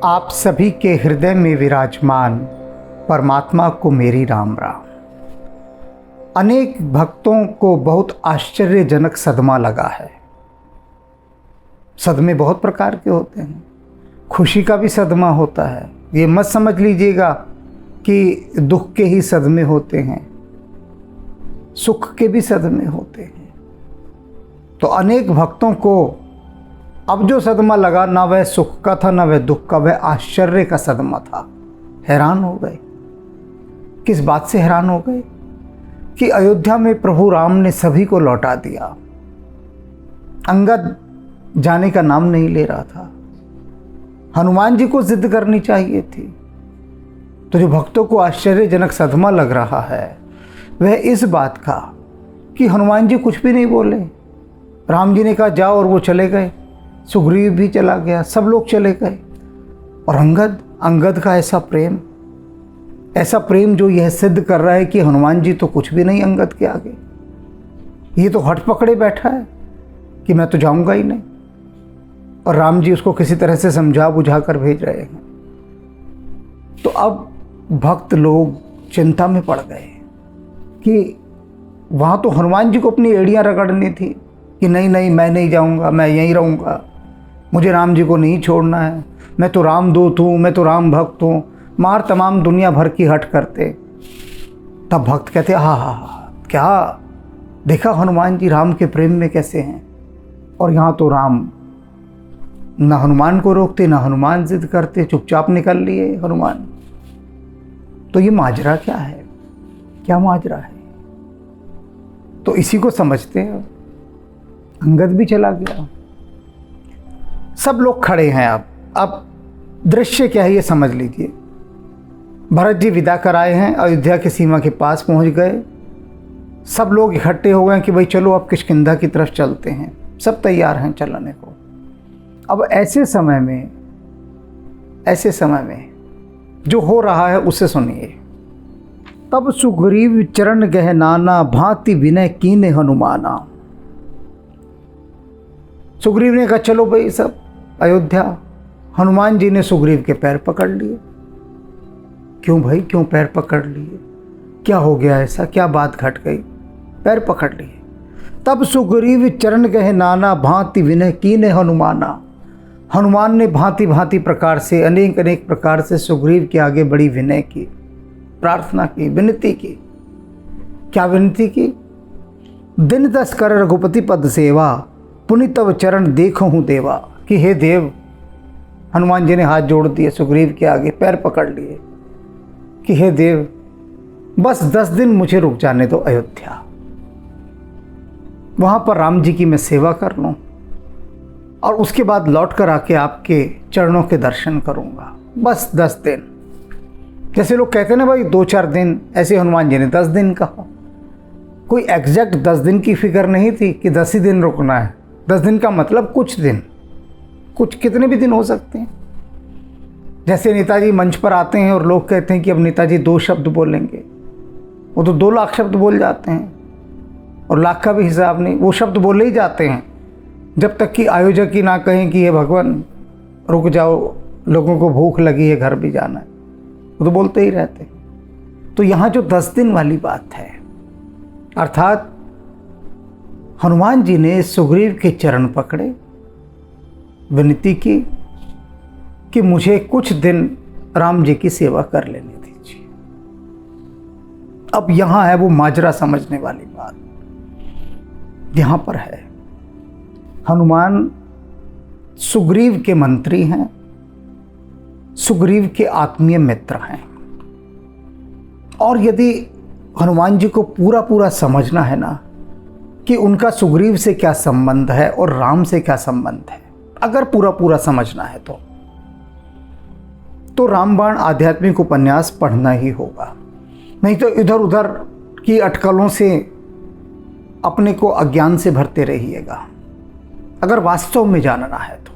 आप सभी के हृदय में विराजमान परमात्मा को मेरी राम राम। अनेक भक्तों को बहुत आश्चर्यजनक सदमा लगा है। सदमे बहुत प्रकार के होते हैं। खुशी का भी सदमा होता है। ये मत समझ लीजिएगा कि दुख के ही सदमे होते हैं, सुख के भी सदमे होते हैं। तो अनेक भक्तों को अब जो सदमा लगा, ना वह सुख का था ना वह दुख का, वह आश्चर्य का सदमा था। हैरान हो गए। किस बात से हैरान हो गए? कि अयोध्या में प्रभु राम ने सभी को लौटा दिया। अंगद जाने का नाम नहीं ले रहा था। हनुमान जी को जिद करनी चाहिए थी। तो जो भक्तों को आश्चर्यजनक सदमा लग रहा है वह इस बात का कि हनुमान जी कुछ भी नहीं बोले। राम जी ने कहा जाओ और वो चले गए। सुग्रीव भी चला गया, सब लोग चले गए। और अंगद का ऐसा प्रेम जो यह सिद्ध कर रहा है कि हनुमान जी तो कुछ भी नहीं अंगद के आगे। ये तो हट पकड़े बैठा है कि मैं तो जाऊंगा ही नहीं। और राम जी उसको किसी तरह से समझा बुझा कर भेज रहे हैं। तो अब भक्त लोग चिंता में पड़ गए कि वहाँ तो हनुमान जी को अपनी एड़ियाँ रगड़नी थी कि नहीं मैं नहीं जाऊँगा, मैं यहीं रहूँगा, मुझे राम जी को नहीं छोड़ना है, मैं तो रामदूत हूँ, मैं तो राम भक्त हूँ। मार तमाम दुनिया भर की हट करते। तब भक्त कहते हाँ क्या देखा हनुमान जी राम के प्रेम में कैसे हैं। और यहाँ तो राम ना हनुमान को रोकते ना हनुमान जिद करते, चुपचाप निकल लिए हनुमान। तो ये माजरा क्या है? क्या माजरा है? तो इसी को समझते हैं। अंगद भी चला गया। सब लोग खड़े हैं। अब दृश्य क्या है ये समझ लीजिए। भरत जी विदा कराए हैं, अयोध्या की सीमा के पास पहुंच गए। सब लोग इकट्ठे हो गए कि भाई चलो अब किष्किंधा की तरफ चलते हैं। सब तैयार हैं चलने को। अब ऐसे समय में जो हो रहा है उसे सुनिए। तब सुग्रीव चरण गह नाना, भांति विनय कीने हनुमाना। सुग्रीव ने कहा चलो भाई सब अयोध्या। हनुमान जी ने सुग्रीव के पैर पकड़ लिए। क्यों भाई, क्यों पैर पकड़ लिए? क्या हो गया ऐसा? क्या बात घट गई? पैर पकड़ लिए। तब सुग्रीव चरण गहे नाना, भांति विनय कीने हनुमाना। हनुमान ने भांति भांति प्रकार से, अनेक प्रकार से सुग्रीव के आगे बड़ी विनय की, प्रार्थना की, विनती की। क्या विनती की? दिन 10 कर रघुपति पद सेवा, पुनि तव चरण देखो हूँ देवा। कि हे देव, हनुमान जी ने हाथ जोड़ दिए सुग्रीव के आगे, पैर पकड़ लिए कि हे देव बस 10 दिन मुझे रुक जाने दो अयोध्या। वहाँ पर राम जी की मैं सेवा कर लूँ और उसके बाद लौट कर आके आपके चरणों के दर्शन करूँगा। बस 10 दिन। जैसे लोग कहते हैं ना भाई 2-4 दिन, ऐसे हनुमान जी ने 10 दिन कहा। कोई एग्जैक्ट 10 दिन की फिक्र नहीं थी कि 10 ही दिन रुकना है। 10 दिन का मतलब कुछ दिन, कुछ कितने भी दिन हो सकते हैं। जैसे नेताजी मंच पर आते हैं और लोग कहते हैं कि अब नेताजी 2 शब्द बोलेंगे, वो तो 2 लाख शब्द बोल जाते हैं और लाख का भी हिसाब नहीं, वो शब्द बोले ही जाते हैं जब तक कि आयोजक ही ना कहें कि हे भगवान रुक जाओ, लोगों को भूख लगी है, घर भी जाना है। वो तो बोलते ही रहते हैं। तो यहाँ जो 10 दिन वाली बात है, अर्थात हनुमान जी ने सुग्रीव के चरण पकड़े, विनती की कि मुझे कुछ दिन राम जी की सेवा कर लेने दीजिए। अब यहाँ है वो माजरा समझने वाली बात। यहाँ पर है हनुमान सुग्रीव के मंत्री हैं, सुग्रीव के आत्मीय मित्र हैं। और यदि हनुमान जी को पूरा समझना है ना कि उनका सुग्रीव से क्या संबंध है और राम से क्या संबंध है, अगर पूरा समझना है तो रामबाण आध्यात्मिक उपन्यास पढ़ना ही होगा। नहीं तो इधर उधर की अटकलों से अपने को अज्ञान से भरते रहिएगा। अगर वास्तव में जानना है तो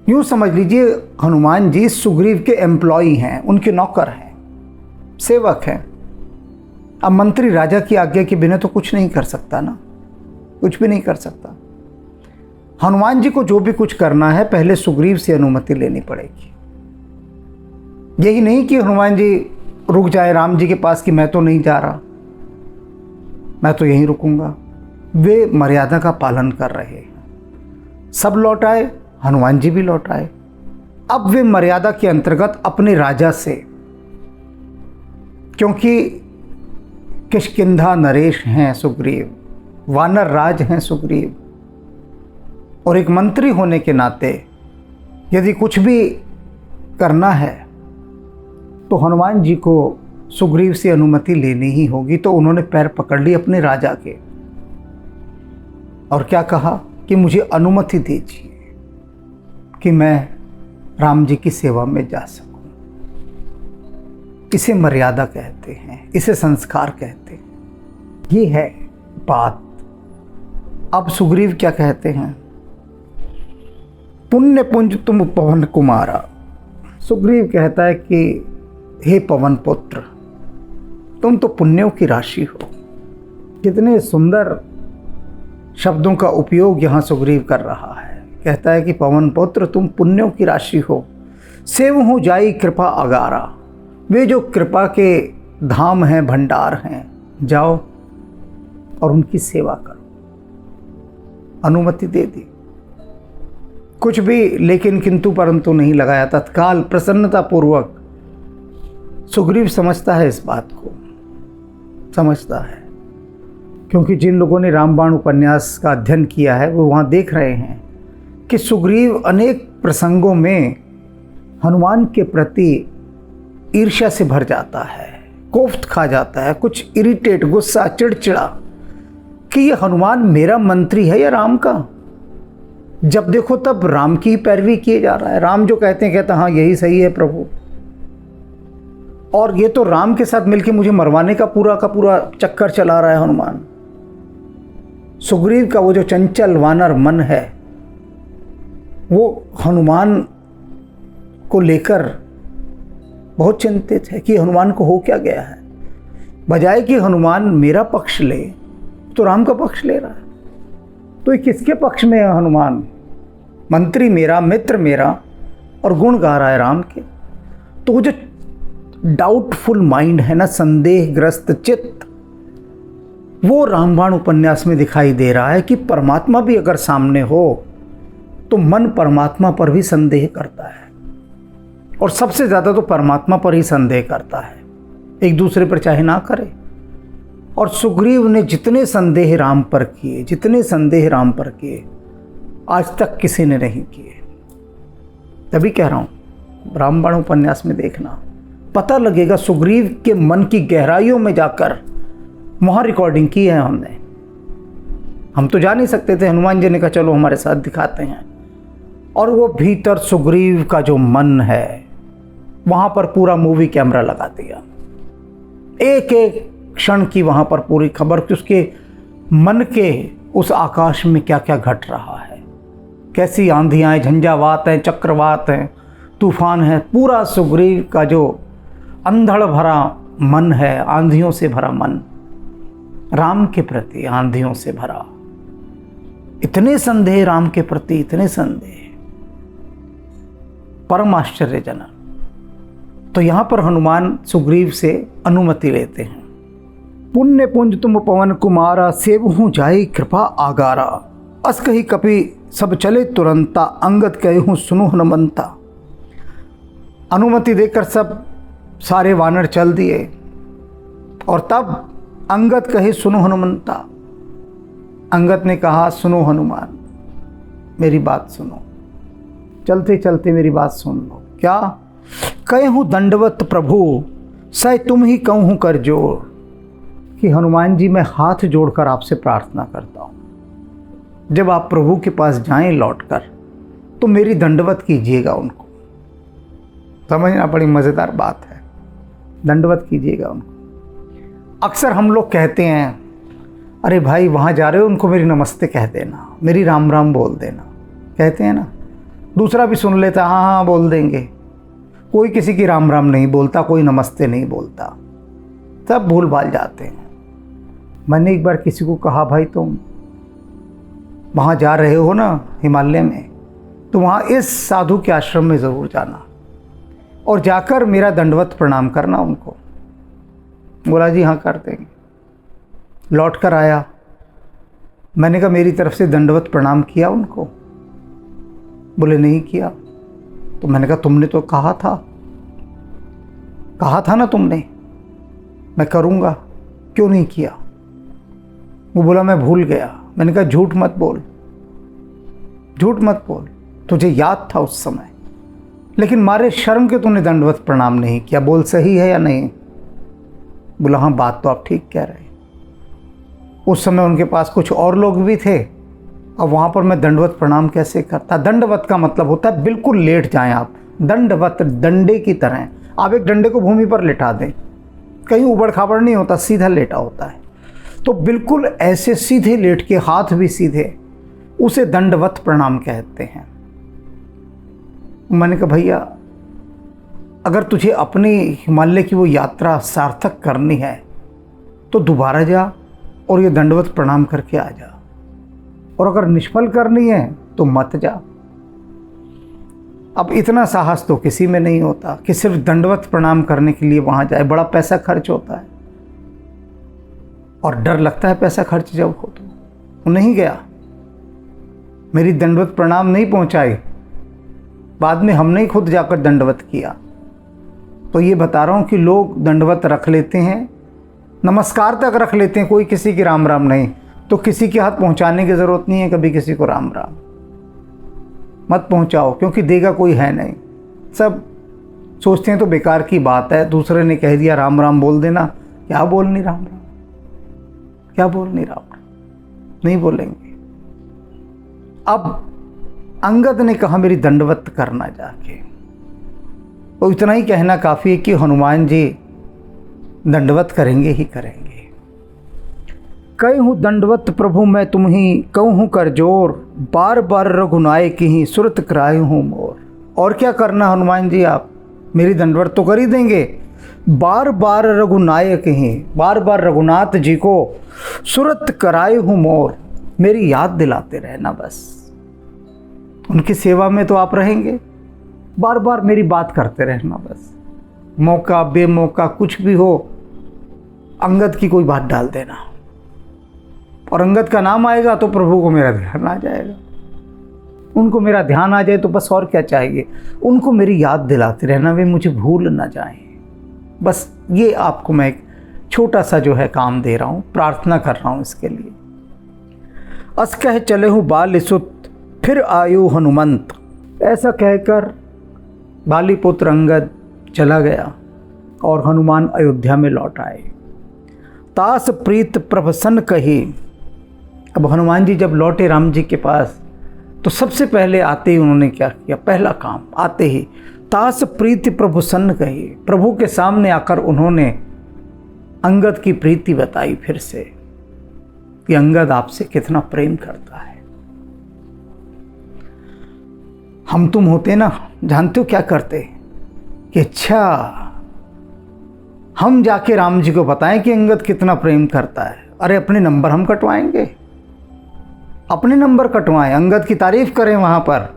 यूँ समझ लीजिए, हनुमान जी सुग्रीव के एम्प्लॉई हैं, उनके नौकर हैं, सेवक हैं। अब मंत्री राजा की आज्ञा के बिना तो कुछ नहीं कर सकता ना, कुछ भी नहीं कर सकता। हनुमान जी को जो भी कुछ करना है पहले सुग्रीव से अनुमति लेनी पड़ेगी। यही नहीं कि हनुमान जी रुक जाए राम जी के पास कि मैं तो नहीं जा रहा, मैं तो यहीं रुकूंगा। वे मर्यादा का पालन कर रहे हैं। सब लौट आए, हनुमान जी भी लौट आए। अब वे मर्यादा के अंतर्गत अपने राजा से, क्योंकि किष्किंधा नरेश हैं सुग्रीव, वानर राज हैं सुग्रीव, और एक मंत्री होने के नाते यदि कुछ भी करना है तो हनुमान जी को सुग्रीव से अनुमति लेनी ही होगी। तो उन्होंने पैर पकड़ ली अपने राजा के और क्या कहा कि मुझे अनुमति दीजिए कि मैं राम जी की सेवा में जा सकूं। इसे मर्यादा कहते हैं, इसे संस्कार कहते हैं। ये है बात। अब सुग्रीव क्या कहते हैं? पुण्य पुंज तुम पवन कुमारा। सुग्रीव कहता है कि हे पवन पुत्र, तुम तो पुण्यों की राशि हो। कितने सुंदर शब्दों का उपयोग यहाँ सुग्रीव कर रहा है। कहता है कि पवन पुत्र तुम पुण्यों की राशि हो, सेव हो जाई कृपा अगारा। वे जो कृपा के धाम हैं, भंडार हैं, जाओ और उनकी सेवा करो। अनुमति दे दी, कुछ भी लेकिन किंतु परंतु नहीं लगाया। तत्काल प्रसन्नता पूर्वक सुग्रीव समझता है, इस बात को समझता है, क्योंकि जिन लोगों ने रामबाण उपन्यास का अध्ययन किया है वो वहाँ देख रहे हैं कि सुग्रीव अनेक प्रसंगों में हनुमान के प्रति ईर्ष्या से भर जाता है, कोफ्त खा जाता है, कुछ इरिटेट, गुस्सा, चिड़चिड़ा कि ये हनुमान मेरा मंत्री है या राम का। जब देखो तब राम की पैरवी किए जा रहा है। राम जो कहते हैं कहता हाँ यही सही है प्रभु, और ये तो राम के साथ मिलकर मुझे मरवाने का पूरा चक्कर चला रहा है हनुमान। सुग्रीव का वो जो चंचल वानर मन है वो हनुमान को लेकर बहुत चिंतित है कि हनुमान को हो क्या गया है। बजाय कि हनुमान मेरा पक्ष ले तो राम का पक्ष ले रहा है। तो ये किसके पक्ष में है हनुमान? मंत्री मेरा, मित्र मेरा, और गुण गा रहा है राम के। तो वो जो डाउटफुल माइंड है ना, संदेहग्रस्त चित्त, वो रामबाण उपन्यास में दिखाई दे रहा है कि परमात्मा भी अगर सामने हो तो मन परमात्मा पर भी संदेह करता है, और सबसे ज़्यादा तो परमात्मा पर ही संदेह करता है, एक दूसरे पर चाहे ना करे। और सुग्रीव ने जितने संदेह राम पर किए, जितने संदेह राम पर किए, आज तक किसी ने नहीं किए। तभी कह रहा हूँ रामबाण उपन्यास में देखना, पता लगेगा सुग्रीव के मन की गहराइयों में जाकर। वहाँ रिकॉर्डिंग की है हमने, हम तो जा नहीं सकते थे। हनुमान जी ने कहा चलो हमारे साथ दिखाते हैं, और वो भीतर सुग्रीव का जो मन है वहाँ पर पूरा मूवी कैमरा लगा दिया। एक एक क्षण की वहाँ पर पूरी खबर कि उसके मन के उस आकाश में क्या क्या घट रहा है, कैसी आंधियाँ हैं, झंझावात हैं, चक्रवात हैं, तूफान है। पूरा सुग्रीव का जो अंधड़ भरा मन है, आंधियों से भरा मन, राम के प्रति आंधियों से भरा, इतने संदेह राम के प्रति, इतने संदेह, परम आश्चर्यजनक। तो यहाँ पर हनुमान सुग्रीव से अनुमति लेते हैं। पुण्य पुंज तुम पवन कुमारा, सेवहु जाई कृपा आगारा। अस कही कपि सब चले तुरंता, अंगद कहूँ सुनो हनुमंता। अनुमति देकर सब सारे वानर चल दिए, और तब अंगद कहे सुनो हनुमंता। अंगद ने कहा सुनो हनुमान, मेरी बात सुनो, चलते चलते मेरी बात सुन लो। क्या कहूँ दंडवत प्रभु, सै तुम ही कहूँ कर जोड़। कि हनुमान जी मैं हाथ जोड़कर आपसे प्रार्थना करता हूँ, जब आप प्रभु के पास जाएं लौटकर तो मेरी दंडवत कीजिएगा उनको। समझना बड़ी मज़ेदार बात है, दंडवत कीजिएगा उनको। अक्सर हम लोग कहते हैं अरे भाई वहाँ जा रहे हो, उनको मेरी नमस्ते कह देना, मेरी राम राम बोल देना, कहते हैं ना। दूसरा भी सुन लेता, हाँ हाँ बोल देंगे। कोई किसी की राम राम नहीं बोलता, कोई नमस्ते नहीं बोलता, सब भूल भाल जाते हैं। मैंने एक बार किसी को कहा भाई तुम वहाँ जा रहे हो ना हिमालय में, तो वहाँ इस साधु के आश्रम में ज़रूर जाना और जाकर मेरा दंडवत प्रणाम करना उनको। बोला जी हाँ कर देंगे। लौट कर आया, मैंने कहा मेरी तरफ से दंडवत प्रणाम किया उनको? बोले नहीं किया। तो मैंने कहा तुमने तो कहा था ना तुमने मैं करूँगा, क्यों नहीं किया? वो बोला मैं भूल गया। मैंने कहा झूठ मत बोल, तुझे याद था उस समय, लेकिन मारे शर्म के तूने दंडवत प्रणाम नहीं किया। बोल सही है या नहीं? बोला हाँ बात तो आप ठीक कह रहे। उस समय उनके पास कुछ और लोग भी थे, अब वहाँ पर मैं दंडवत प्रणाम कैसे करता? दंडवत का मतलब होता है बिल्कुल लेट जाएं आप, दंडवत डंडे की तरह। आप एक डंडे को भूमि पर लेटा दें, कहीं उबड़ खाबड़ नहीं होता, सीधा लेटा होता है। तो बिल्कुल ऐसे सीधे लेट के, हाथ भी सीधे, उसे दंडवत प्रणाम कहते हैं। मैंने कहा भैया अगर तुझे अपनी हिमालय की वो यात्रा सार्थक करनी है तो दोबारा जा और ये दंडवत प्रणाम करके आ जा, और अगर निष्फल करनी है तो मत जा। अब इतना साहस तो किसी में नहीं होता कि सिर्फ दंडवत प्रणाम करने के लिए वहाँ जाए, बड़ा पैसा खर्च होता है और डर लगता है पैसा खर्च जब हो तो। वो नहीं गया, मेरी दंडवत प्रणाम नहीं पहुँचाई, बाद में हमने ही खुद जाकर दंडवत किया। तो ये बता रहा हूँ कि लोग दंडवत रख लेते हैं, नमस्कार तक रख लेते हैं, कोई किसी की राम राम नहीं। तो किसी के हाथ पहुँचाने की ज़रूरत नहीं है कभी किसी को राम राम। मत पहुँचाओ, क्योंकि देगा कोई है नहीं। सब सोचते हैं तो बेकार की बात है, दूसरे ने कह दिया राम राम बोल देना। क्या बोलनी राम राम, क्या बोलनी राम राम, नहीं बोलेंगे। अब अंगद ने कहा मेरी दंडवत करना जाके, तो इतना ही कहना काफ़ी है कि हनुमान जी दंडवत करेंगे ही करेंगे। कहूँ दंडवत प्रभु मैं तुम्ही, कहूँ कर जोर, बार बार रघुनाय की ही सुरत कराय हूँ मोर। और क्या करना हनुमान जी, आप मेरी दंडवत तो कर ही देंगे, बार बार रघुनायक ही, बार बार रघुनाथ जी को सुरत कराय हूँ मोर, मेरी याद दिलाते रहना बस। उनकी सेवा में तो आप रहेंगे, बार बार मेरी बात करते रहना बस। मौका बेमौका कुछ भी हो, अंगद की कोई बात डाल देना, और अंगद का नाम आएगा तो प्रभु को मेरा ध्यान आ जाएगा। उनको मेरा ध्यान आ जाए तो बस और क्या चाहिए। उनको मेरी याद दिलाते रहना, वे मुझे भूल ना जाएं। बस ये आपको मैं एक छोटा सा जो है काम दे रहा हूँ, प्रार्थना कर रहा हूँ इसके लिए। अस कह चले हूँ बाल सुत, फिर आयु हनुमंत। ऐसा कहकर बाली पुत्र अंगद चला गया और हनुमान अयोध्या में लौट आए। तास प्रीत प्रभसन कही। अब हनुमान जी जब लौटे राम जी के पास, तो सबसे पहले आते ही उन्होंने क्या किया, पहला काम आते ही तास प्रीति प्रभुसन कही। प्रभु के सामने आकर उन्होंने अंगद की प्रीति बताई फिर से कि अंगद आपसे कितना प्रेम करता है। हम तुम होते ना, जानते हो क्या करते कि अच्छा हम जाके राम जी को बताएं कि अंगद कितना प्रेम करता है। अरे अपने नंबर हम कटवाएंगे, अपने नंबर कटवाएं, अंगद की तारीफ करें वहाँ पर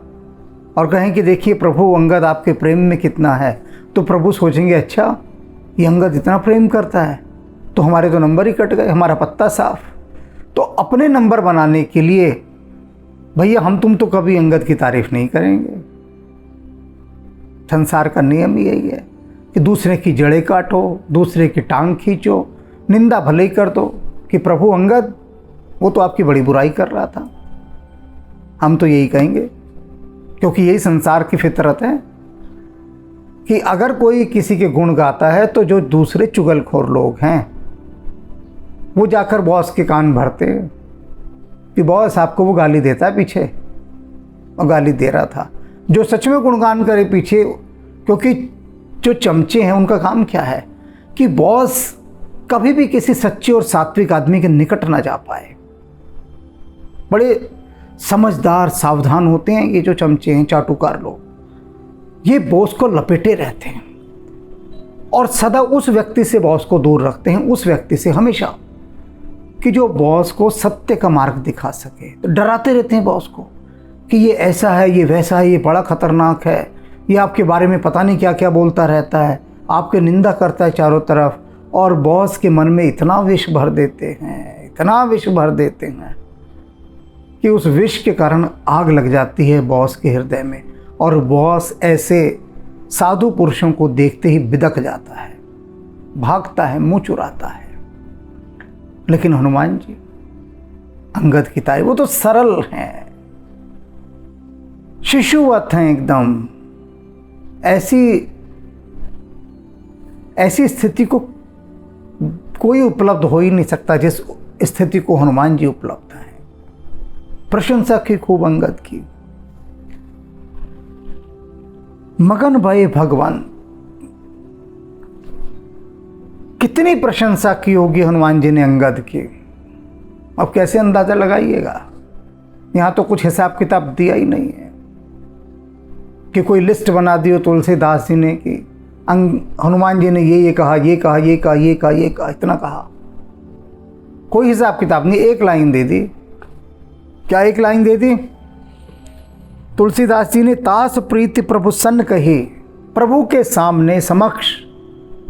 और कहें कि देखिए प्रभु अंगद आपके प्रेम में कितना है। तो प्रभु सोचेंगे अच्छा ये अंगद इतना प्रेम करता है, तो हमारे तो नंबर ही कट गए, हमारा पत्ता साफ। तो अपने नंबर बनाने के लिए भैया हम तुम तो कभी अंगद की तारीफ नहीं करेंगे। संसार का नियम यही है कि दूसरे की जड़ें काटो, दूसरे की टांग खींचो, निंदा भले ही कर दो कि प्रभु अंगद वो तो आपकी बड़ी बुराई कर रहा था। हम तो यही कहेंगे, क्योंकि यही संसार की फितरत है कि अगर कोई किसी के गुण गाता है तो जो दूसरे चुगलखोर लोग हैं वो जाकर बॉस के कान भरते हैं कि बॉस आपको वो गाली देता है पीछे, और गाली दे रहा था। जो सच में गुणगान करे पीछे, क्योंकि जो चमचे हैं उनका काम क्या है कि बॉस कभी भी किसी सच्चे और सात्विक आदमी के निकट ना जा पाए। बड़े समझदार सावधान होते हैं ये जो चमचे हैं, चाटुकार लोग, ये बॉस को लपेटे रहते हैं और सदा उस व्यक्ति से बॉस को दूर रखते हैं, उस व्यक्ति से हमेशा कि जो बॉस को सत्य का मार्ग दिखा सके। तो डराते रहते हैं बॉस को कि ये ऐसा है, ये वैसा है, ये बड़ा खतरनाक है, ये आपके बारे में पता नहीं क्या क्या बोलता रहता है, आपके निंदा करता है चारों तरफ। और बॉस के मन में इतना विष भर देते हैं, इतना विष भर देते हैं कि उस विष के कारण आग लग जाती है बॉस के हृदय में, और बॉस ऐसे साधु पुरुषों को देखते ही बिदक जाता है, भागता है, मुंह चुराता है। लेकिन हनुमान जी अंगद की ताई, वो तो सरल हैं, शिशुवत हैं एकदम। ऐसी स्थिति को कोई उपलब्ध हो ही नहीं सकता जिस स्थिति को हनुमान जी उपलब्ध हैं। प्रशंसा की खूब अंगद की। मगन भये भगवान, कितनी प्रशंसा की होगी हनुमान जी ने अंगद की। अब कैसे अंदाजा लगाइएगा, यहां तो कुछ हिसाब किताब दिया ही नहीं है कि कोई लिस्ट बना दी हो तुलसीदास जी ने कि हनुमान जी ने ये कहा, ये कहा, ये कहा, ये कहा, ये कहा, इतना कहा। कोई हिसाब किताब नहीं, एक लाइन दे दी। क्या एक लाइन दे दी? तुलसीदास जी ने तास प्रीति प्रभु सन्न कही, प्रभु के सामने समक्ष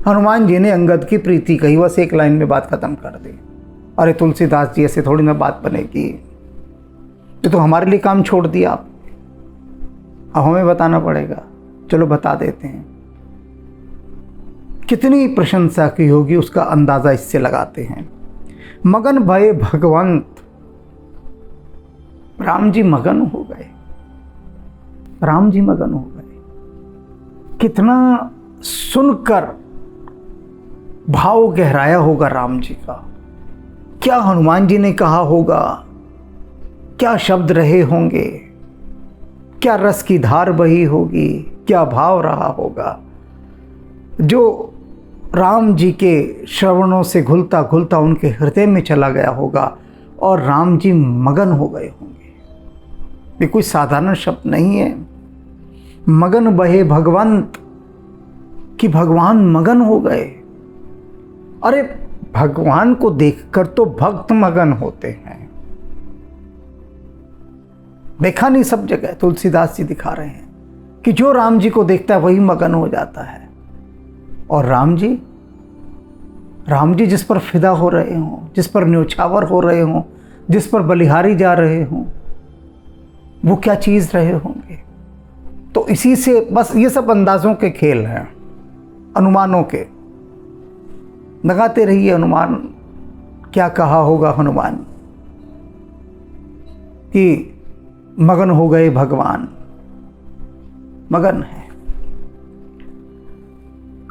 हनुमान जी ने अंगद की प्रीति कही, बस एक लाइन में बात खत्म कर दी। अरे तुलसीदास जी, ऐसे थोड़ी ना बात बनेगी, ये तो हमारे लिए काम छोड़ दिया आप, अब हमें बताना पड़ेगा। चलो बता देते हैं। कितनी प्रशंसा की होगी उसका अंदाजा इससे लगाते हैं। मगन भये भगवंत, राम जी मगन हो गए, राम जी मगन हो गए। कितना सुनकर भाव गहराया होगा राम जी का, क्या हनुमान जी ने कहा होगा, क्या शब्द रहे होंगे, क्या रस की धार बही होगी, क्या भाव रहा होगा, जो राम जी के श्रवणों से घुलता घुलता उनके हृदय में चला गया होगा और राम जी मगन हो गए होंगे। ये कोई साधारण शब्द नहीं है। मगन बहे भगवंत, कि भगवान मगन हो गए। अरे भगवान को देखकर तो भक्त मगन होते हैं, देखा नहीं सब जगह। तुलसीदास जी दिखा रहे हैं कि जो राम जी को देखता है वही मगन हो जाता है। और राम जी जिस पर फिदा हो रहे हों, जिस पर न्योछावर हो रहे हों, जिस पर बलिहारी जा रहे हों, वो क्या चीज़ रहे होंगे। तो इसी से बस ये सब अंदाज़ों के खेल हैं, अनुमानों के। लगाते रहिए अनुमान, क्या कहा होगा हनुमान कि मगन हो गए भगवान, मगन है।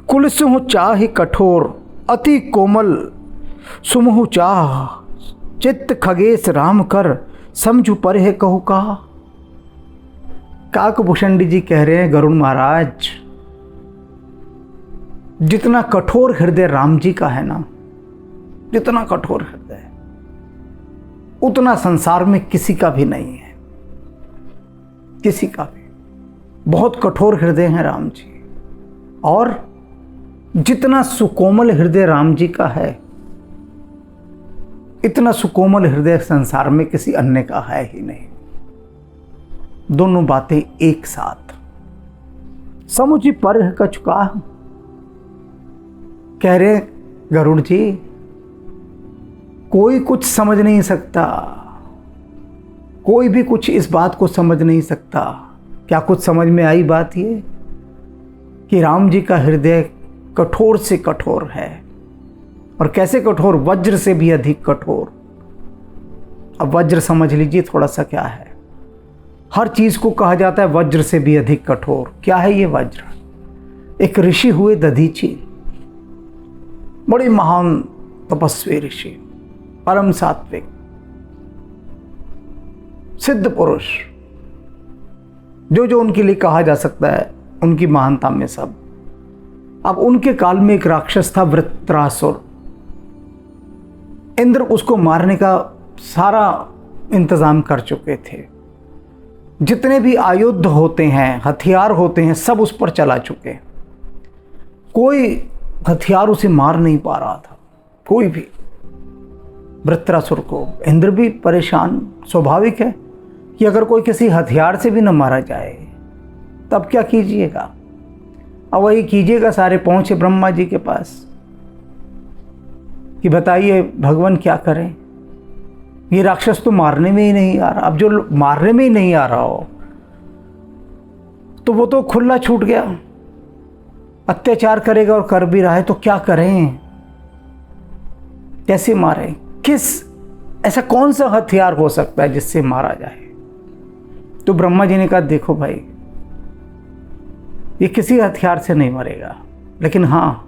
कुल सुहु चाहि कठोर, अति कोमल सुमहु चाह, चित्त खगेश राम कर, समझु पर है कहु कहा। काकभूषण जी कह रहे हैं, गरुण महाराज, जितना कठोर हृदय राम जी का है ना, जितना कठोर हृदय, उतना संसार में किसी का भी नहीं है, किसी का भी। बहुत कठोर हृदय हैं राम जी। और जितना सुकोमल हृदय राम जी का है, इतना सुकोमल हृदय संसार में किसी अन्य का है ही नहीं। दोनों बातें एक साथ। समुझि पर का चुका, कह रहे गरुड़ जी, कोई कुछ समझ नहीं सकता, कोई भी कुछ इस बात को समझ नहीं सकता। क्या कुछ समझ में आई बात ये कि राम जी का हृदय कठोर से कठोर है। और कैसे कठोर? वज्र से भी अधिक कठोर। अब वज्र समझ लीजिए थोड़ा सा क्या है। हर चीज को कहा जाता है वज्र से भी अधिक कठोर। क्या है ये वज्र? एक ऋषि हुए दधीची, बड़े महान तपस्वी ऋषि, परम सात्विक सिद्ध पुरुष, जो जो उनके लिए कहा जा सकता है उनकी महानता में सब। अब उनके काल में एक राक्षस था वृत्रासुर। इंद्र उसको मारने का सारा इंतजाम कर चुके थे। जितने भी आयुध होते हैं, हथियार होते हैं, सब उस पर चला चुके। कोई हथियार उसे मार नहीं पा रहा था, कोई भी। वृत्रासुर को। इंद्र भी परेशान, स्वाभाविक है कि अगर कोई किसी हथियार से भी न मारा जाए तब क्या कीजिएगा। अब वही कीजिएगा, सारे पहुंचे ब्रह्मा जी के पास कि बताइए भगवान क्या करें, ये राक्षस तो मारने में ही नहीं आ रहा। अब जो मारने में ही नहीं आ रहा हो तो वो तो खुला छूट गया, अत्याचार करेगा और कर भी रहा है, तो क्या करें, कैसे मारें, ऐसा कौन सा हथियार हो सकता है जिससे मारा जाए। तो ब्रह्मा जी ने कहा देखो भाई, ये किसी हथियार से नहीं मरेगा, लेकिन हाँ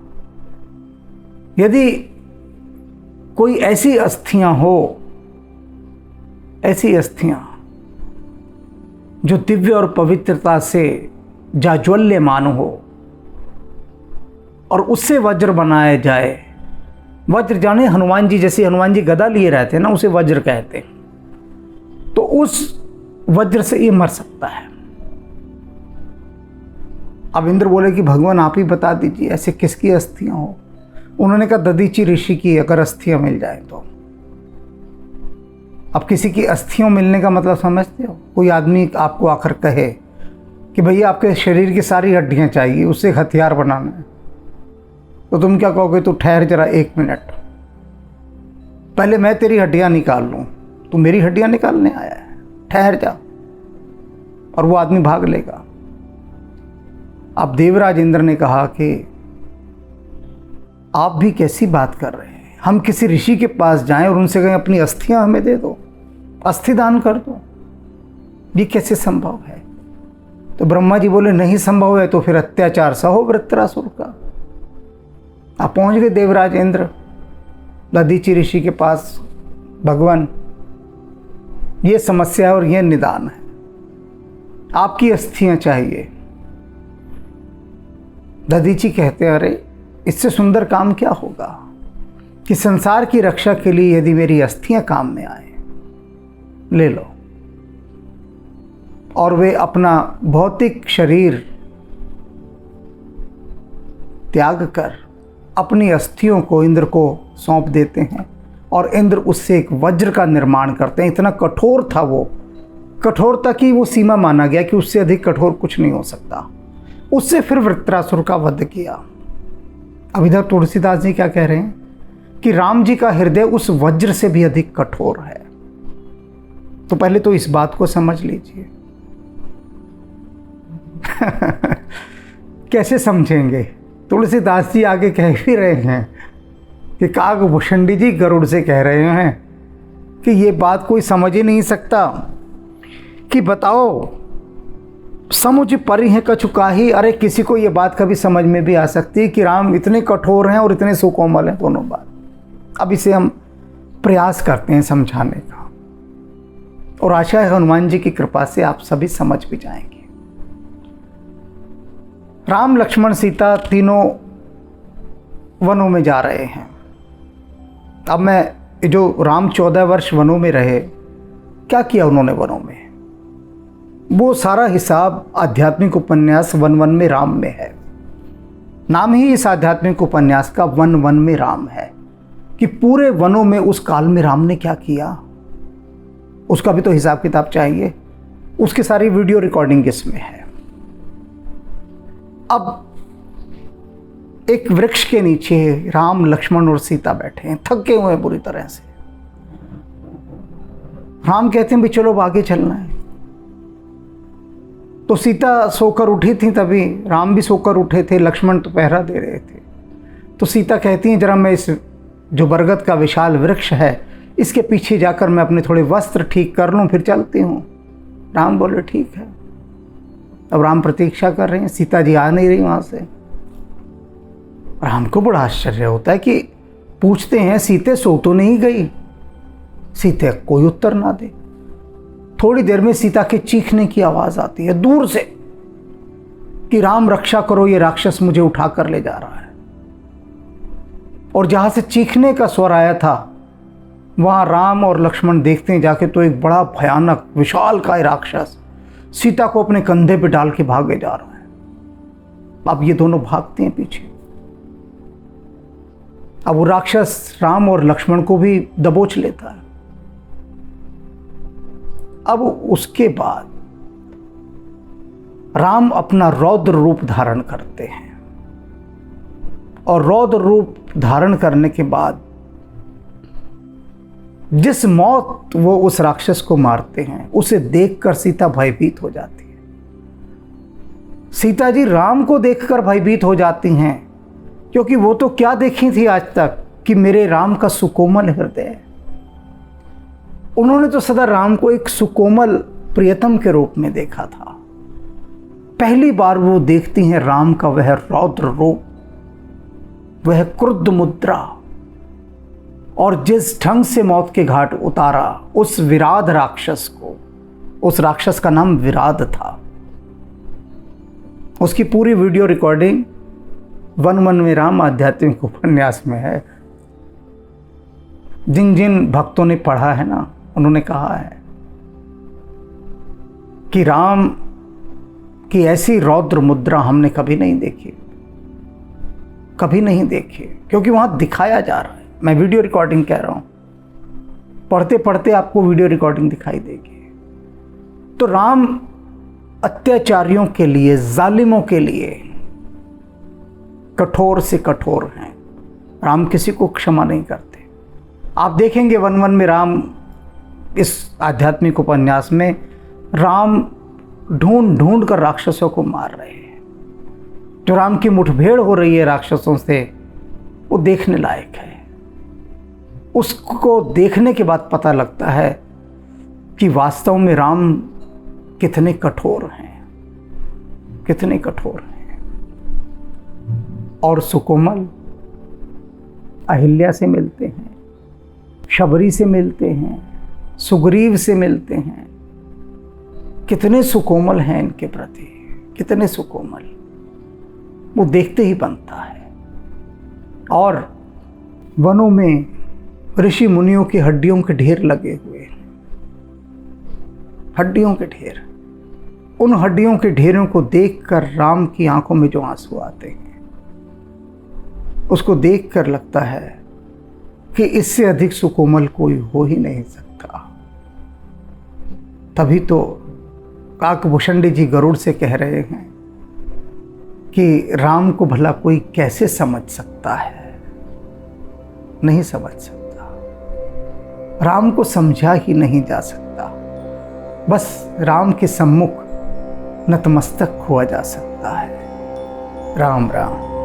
यदि कोई ऐसी अस्थियां हो, ऐसी अस्थियां जो दिव्य और पवित्रता से जाज्वल्यमान हो और उससे वज्र बनाया जाए। वज्र जाने हनुमान जी, जैसे हनुमान जी गदा लिए रहते हैं ना, उसे वज्र कहते हैं। तो उस वज्र से ये मर सकता है। अब इंद्र बोले कि भगवान आप ही बता दीजिए ऐसे किसकी अस्थियां हो। उन्होंने कहा दधीचि ऋषि की अगर अस्थियां मिल जाए तो। अब किसी की अस्थियों मिलने का मतलब समझते हो? कोई आदमी आपको आकर कहे कि भैया आपके शरीर की सारी हड्डियां चाहिए, उससे एक हथियार बनाना है, तो तुम क्या कहोगे? तो ठहर जरा 1 मिनट, पहले मैं तेरी हड्डियां निकाल लूं, तू मेरी हड्डियां निकालने आया है, ठहर जा। और वो आदमी भाग लेगा। अब देवराज इंद्र ने कहा कि आप भी कैसी बात कर रहे हैं, हम किसी ऋषि के पास जाएं और उनसे कहें अपनी अस्थियां हमें दे दो, अस्थि दान कर दो, ये कैसे संभव है? तो ब्रह्मा जी बोले नहीं संभव है तो फिर अत्याचार सहो वृत्रासुर का। आप पहुंच गए देवराज इंद्र दधीचि ऋषि के पास, भगवान ये समस्या है और ये निदान है, आपकी अस्थियां चाहिए। दधीचि कहते हैं अरे इससे सुंदर काम क्या होगा कि संसार की रक्षा के लिए यदि मेरी अस्थियां काम में आए, ले लो। और वे अपना भौतिक शरीर त्याग कर अपनी अस्थियों को इंद्र को सौंप देते हैं और इंद्र उससे एक वज्र का निर्माण करते हैं। इतना कठोर था वो, कठोरता की वो सीमा माना गया कि उससे अधिक कठोर कुछ नहीं हो सकता। उससे फिर वृत्रासुर का वध किया। अब इधर तुलसीदास जी क्या कह रहे हैं कि राम जी का हृदय उस वज्र से भी अधिक कठोर है। तो पहले तो इस बात को समझ लीजिए। कैसे समझेंगे? तुलसीदास जी आगे कह भी रहे हैं कि कागभूषणी जी गरुड़ से कह रहे हैं कि ये बात कोई समझ ही नहीं सकता कि बताओ समुझ परि है कछु काही। अरे किसी को ये बात कभी समझ में भी आ सकती है कि राम इतने कठोर हैं और इतने सुकोमल हैं, दोनों बात। अब इसे हम प्रयास करते हैं समझाने का और आशा है हनुमान जी की कृपा से आप सभी समझ भी जाएंगे। राम लक्ष्मण सीता तीनों वनों में जा रहे हैं। अब मैं जो राम 14 वर्ष वनों में रहे, क्या किया उन्होंने वनों में, वो सारा हिसाब आध्यात्मिक उपन्यास वन वन में राम में है। नाम ही इस आध्यात्मिक उपन्यास का वन वन में राम है कि पूरे वनों में उस काल में राम ने क्या किया, उसका भी तो हिसाब किताब चाहिए। उसकी सारी वीडियो रिकॉर्डिंग इसमें है। अब एक वृक्ष के नीचे राम लक्ष्मण और सीता बैठे हैं, थके हुए हैं बुरी तरह से। राम कहते हैं भी चलो अब आगे चलना है। तो सीता सोकर उठी थी, तभी राम भी सोकर उठे थे, लक्ष्मण तो पहरा दे रहे थे। तो सीता कहती हैं जरा मैं इस जो बरगद का विशाल वृक्ष है इसके पीछे जाकर मैं अपने थोड़े वस्त्र ठीक कर लूँ, फिर चलती हूँ। राम बोले ठीक है। अब राम प्रतीक्षा कर रहे हैं, सीता जी आ नहीं रही वहाँ से। राम को बड़ा आश्चर्य होता है कि पूछते हैं सीते सो तो नहीं गई? सीते कोई उत्तर ना दे। थोड़ी देर में सीता के चीखने की आवाज़ आती है दूर से कि राम रक्षा करो, ये राक्षस मुझे उठा कर ले जा रहा है। और जहाँ से चीखने का स्वर आया था वहाँ राम और लक्ष्मण देखते हैं जाके तो एक बड़ा भयानक विशालकाय राक्षस सीता को अपने कंधे पे डाल के भागे जा रहा है। अब ये दोनों भागते हैं पीछे। अब वो राक्षस राम और लक्ष्मण को भी दबोच लेता है। अब उसके बाद राम अपना रौद्र रूप धारण करते हैं और रौद्र रूप धारण करने के बाद जिस मौत वो उस राक्षस को मारते हैं उसे देखकर सीता भयभीत हो जाती है। सीता जी राम को देखकर भयभीत हो जाती हैं, क्योंकि वो तो क्या देखी थी आज तक कि मेरे राम का सुकोमल हृदय। उन्होंने तो सदा राम को एक सुकोमल प्रियतम के रूप में देखा था। पहली बार वो देखती हैं राम का वह रौद्र रूप, वह क्रुद्ध मुद्रा, और जिस ढंग से मौत के घाट उतारा उस विराध राक्षस को। उस राक्षस का नाम विराध था। उसकी पूरी वीडियो रिकॉर्डिंग वन वन में राम आध्यात्मिक उपन्यास में है। जिन जिन भक्तों ने पढ़ा है ना, उन्होंने कहा है कि राम की ऐसी रौद्र मुद्रा हमने कभी नहीं देखी, कभी नहीं देखी, क्योंकि वहां दिखाया जा रहा है। मैं वीडियो रिकॉर्डिंग कह रहा हूं, पढ़ते पढ़ते आपको वीडियो रिकॉर्डिंग दिखाई देगी। तो राम अत्याचारियों के लिए, जालिमों के लिए कठोर से कठोर हैं। राम किसी को क्षमा नहीं करते। आप देखेंगे वन वन में राम, इस आध्यात्मिक उपन्यास में राम ढूंढ ढूंढ कर राक्षसों को मार रहे हैं। जो राम की मुठभेड़ हो रही है राक्षसों से, वो देखने लायक है। उसको देखने के बाद पता लगता है कि वास्तव में राम कितने कठोर हैं, कितने कठोर हैं। और सुकोमल अहिल्या से मिलते हैं, शबरी से मिलते हैं, सुग्रीव से मिलते हैं। कितने सुकोमल हैं इनके प्रति, कितने सुकोमल, वो देखते ही बनता है। और वनों में ऋषि मुनियों की हड्डियों के ढेर लगे हुए हैं, हड्डियों के ढेर। उन हड्डियों के ढेरों को देखकर राम की आंखों में जो आंसू आते हैं, उसको देखकर लगता है कि इससे अधिक सुकोमल कोई हो ही नहीं सकता। तभी तो काकभूषणी जी गरुड़ से कह रहे हैं कि राम को भला कोई कैसे समझ सकता है, नहीं समझ सकता। राम को समझा ही नहीं जा सकता। बस राम के सम्मुख नतमस्तक हुआ जा सकता है। राम राम।